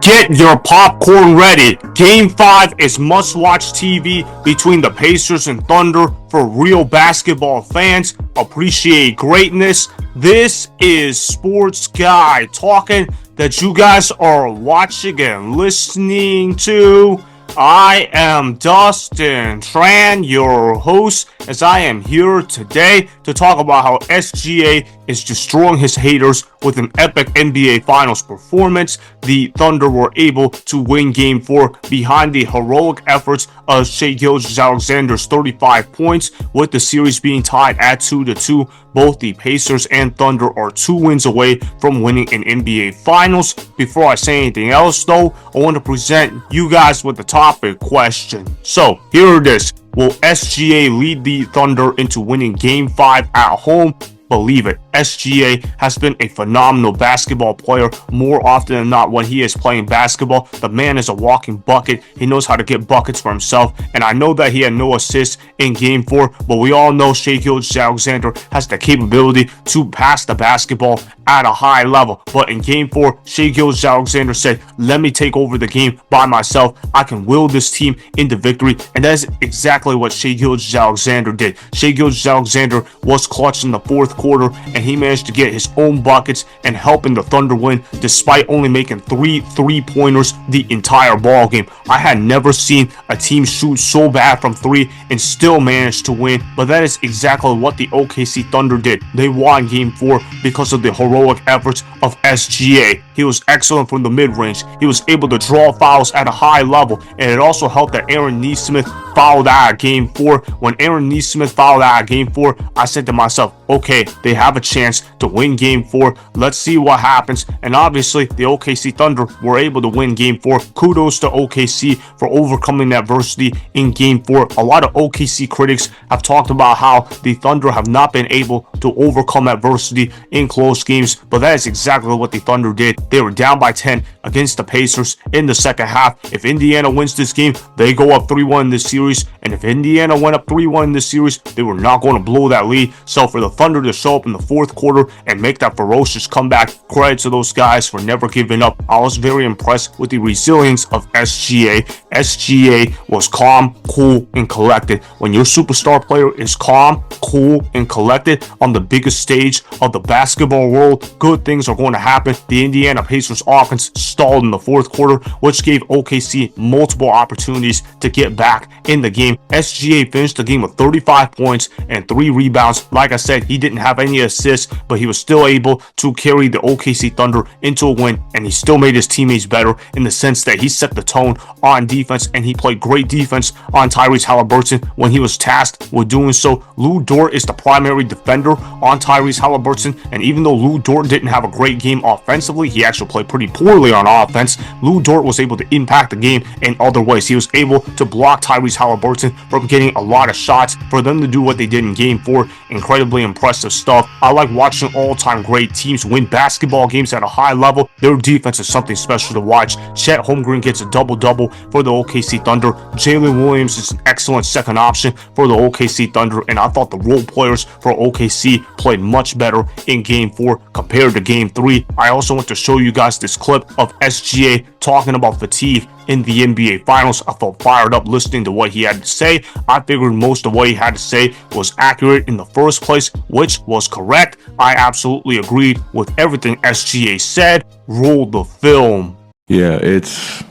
Get your popcorn ready. Game 5 is must-watch TV between the Pacers and Thunder for real basketball fans. Appreciate greatness. This is Sports Guy talking that you guys are watching and listening to. I am Dustin Tran, your host, as I am here today to talk about how SGA is destroying his haters with an epic NBA Finals performance. The Thunder were able to win Game 4 behind the heroic efforts of Shai Gilgeous-Alexander's 35 points, with the series being tied at 2-2. Both the Pacers and Thunder are 2 wins away from winning an NBA Finals. Before I say anything else, though, I want to present you guys with the topic question. So, here it is. Will SGA lead the Thunder into winning Game 5 at home? Believe it, SGA has been a phenomenal basketball player more often than not when he is playing basketball. The man is a walking bucket. He knows how to get buckets for himself, and I know that he had no assists in Game 4, but we all know Shai Gilgeous-Alexander has the capability to pass the basketball at a high level. But in Game 4, Shai Gilgeous-Alexander said, let me take over the game by myself. I can will this team into victory, and that is exactly what Shai Gilgeous-Alexander did. Shai Gilgeous-Alexander was clutch in the fourth quarter, and he managed to get his own buckets and helping the Thunder win despite only making 3 3-pointers the entire ball game. I had never seen a team shoot so bad from 3 and still manage to win, but that is exactly what the OKC Thunder did. They won Game 4 because of the heroic efforts of SGA. He was excellent from the mid-range. He was able to draw fouls at a high level, and it also helped that Aaron Nesmith fouled out of Game 4. When Aaron Nesmith fouled out of Game 4, I said to myself, okay, they have a chance to win Game 4. Let's see what happens. And obviously, the OKC Thunder were able to win Game 4. Kudos to OKC for overcoming adversity in Game 4. A lot of OKC critics have talked about how the Thunder have not been able to overcome adversity in close games, but that is exactly what the Thunder did. They were down by 10 against the Pacers in the second half. If Indiana wins this game, they go up 3-1 in this series, and if Indiana went up 3-1 in this series, they were not going to blow that lead. So for the Thunder to show up in the fourth quarter and make that ferocious comeback, credit to those guys for never giving up. I was very impressed with the resilience of SGA. SGA was calm, cool, and collected. When your superstar player is calm, cool, and collected on the biggest stage of the basketball world, good things are going to happen. The Indiana Pacers offense stalled in the fourth quarter, which gave OKC multiple opportunities to get back in the game. SGA finished the game with 35 points and 3 rebounds. Like I said, he didn't have any assists, but he was still able to carry the OKC Thunder into a win, and he still made his teammates better in the sense that he set the tone on defense, and he played great defense on Tyrese Haliburton when he was tasked with doing so. Dort is the primary defender on Tyrese Haliburton, and even though Dort didn't have a great game offensively, he actually played pretty poorly on offense. Dort was able to impact the game in other ways. He was able to block Tyrese Haliburton from getting a lot of shots. For them to do what they did in Game 4, incredibly impressive stuff. I like watching all-time great teams win basketball games at a high level. Their defense is something special to watch. Chet Holmgren gets a double-double for the OKC Thunder. Jalen Williams is an excellent second option for the OKC Thunder, and I thought the role players for OKC played much better in Game 4 compared to Game 3. I also want to show you guys this clip of SGA talking about fatigue in the NBA Finals. I felt fired up listening to what he had to say. I figured most of what he had to say was accurate in the first place, which was correct. I absolutely agreed with everything SGA said. Roll the film. Yeah, it's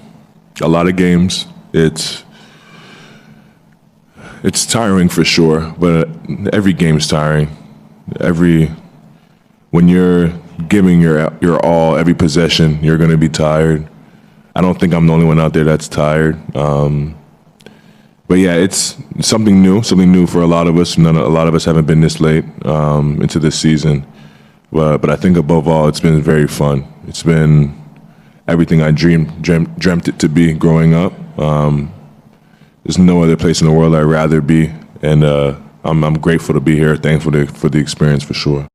a lot of games. It's tiring for sure, but every game is tiring. When you're giving your all, every possession, you're going to be tired. I don't think I'm the only one out there that's tired. But yeah, it's something new for a lot of us. A lot of us haven't been this late into this season. But I think above all, it's been very fun. It's been everything I dreamt it to be growing up. There's no other place in the world I'd rather be, and I'm grateful to be here. Thankful for the experience for sure.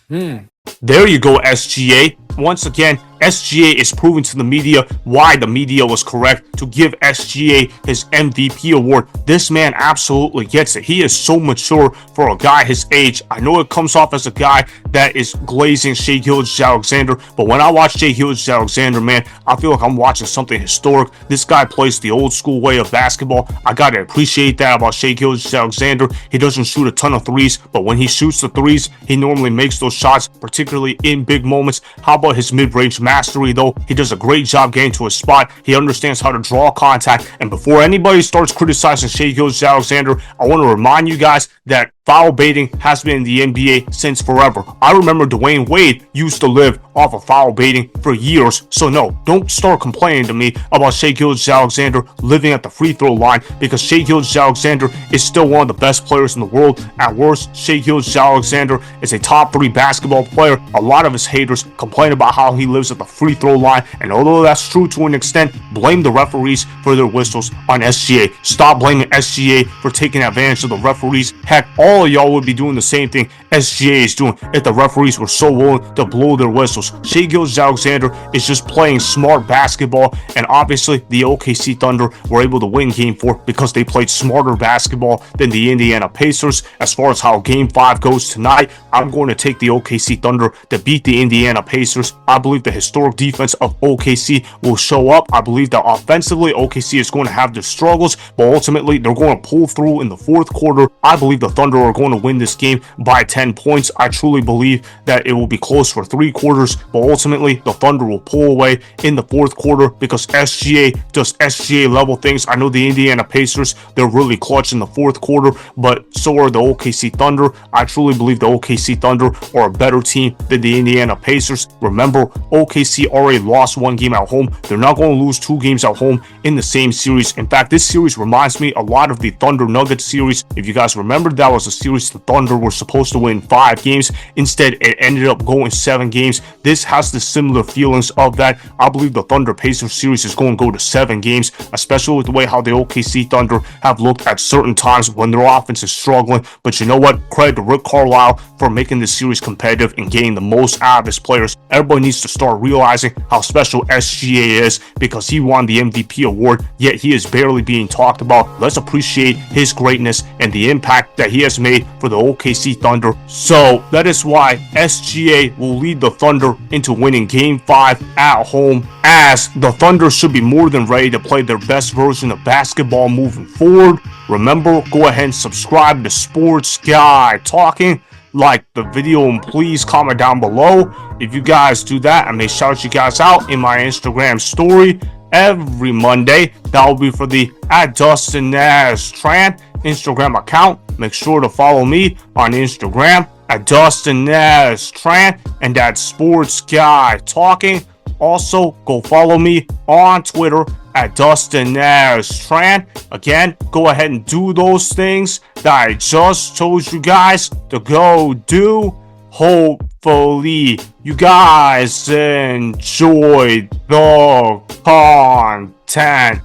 There you go, SGA. Once again, SGA is proving to the media why the media was correct to give SGA his MVP award. This man absolutely gets it. He is so mature for a guy his age. I know it comes off as a guy that is glazing Shai Gilgeous-Alexander, but when I watch Shai Gilgeous-Alexander, man, I feel like I'm watching something historic. This guy plays the old school way of basketball. I gotta appreciate that about Shai Gilgeous-Alexander. He doesn't shoot a ton of threes, but when he shoots the threes, he normally makes those shots, particularly in big moments. How about his mid-range mastery, though? He does a great job getting to his spot. He understands how to draw contact. And before anybody starts criticizing Shai Gilgeous-Alexander, I want to remind you guys that foul baiting has been in the NBA since forever. I remember Dwayne Wade used to live off of foul baiting for years. So no, don't start complaining to me about Shai Gilgeous-Alexander living at the free throw line, because Shai Gilgeous-Alexander is still one of the best players in the world. At worst, Shai Gilgeous-Alexander is a top 3 basketball player. A lot of his haters complain about how he lives at the free throw line, and although that's true to an extent, blame the referees for their whistles on SGA. Stop blaming SGA for taking advantage of the referees. Heck, all of y'all would be doing the same thing SGA is doing if the referees were so willing to blow their whistles. Shai Gilgeous-Alexander is just playing smart basketball, and obviously the OKC Thunder were able to win Game 4 because they played smarter basketball than the Indiana Pacers. As far as how Game 5 goes tonight, I'm going to take the OKC Thunder to beat the Indiana Pacers. I believe the historic defense of OKC will show up. I believe that offensively, OKC is going to have their struggles, but ultimately they're going to pull through in the fourth quarter. I believe the Thunder are going to win this game by 10 points. I truly believe that it will be close for 3 quarters, but ultimately the Thunder will pull away in the fourth quarter because SGA does SGA level things. I know the Indiana Pacers, they're really clutch in the fourth quarter, but so are the OKC Thunder. I truly believe the OKC Thunder are a better team than the Indiana Pacers. Remember, OKC already lost 1 game at home. They're not going to lose 2 games at home in the same series. In fact, this series reminds me a lot of the Thunder Nuggets series. If you guys remember, that was a series the Thunder were supposed to win 5 games. Instead, it ended up going 7 games. This has the similar feelings of that. I believe the Thunder Pacers series is going to go to 7 games, especially with the way how the OKC Thunder have looked at certain times when their offense is struggling. But you know what? Credit to Rick Carlisle for making this series competitive and getting the most out of his players. Everybody needs to start realizing how special SGA is because he won the MVP award, yet he is barely being talked about. Let's appreciate his greatness and the impact that he has made for the OKC Thunder. So that is why SGA will lead the Thunder into winning Game 5 at home, as the Thunder should be more than ready to play their best version of basketball moving forward. Remember, go ahead and subscribe to Sports Guy Talking. Like the video and please comment down below. If you guys do that, I may shout you guys out in my Instagram story every Monday. That will be for the @DustinNashTran Instagram account. Make sure to follow me on Instagram @DustinNashTran and at Sports Guy Talking. Also, go follow me on Twitter @DustinNashTran. Again, go ahead and do those things that I just told you guys to go do. Hopefully, you guys enjoyed the content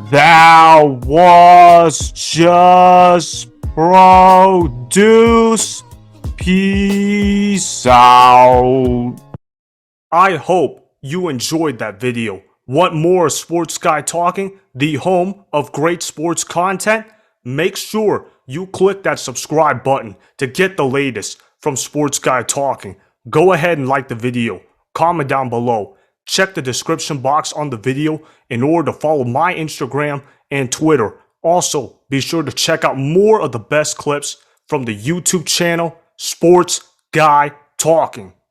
that was just produced. Peace out. I hope you enjoyed that video. Want more Sports Guy Talking, the home of great sports content? Make sure you click that subscribe button to get the latest from Sports Guy Talking. Go ahead and like the video, comment down below, check the description box on the video in order to follow my Instagram and Twitter. Also, be sure to check out more of the best clips from the YouTube channel Sports Guy Talking.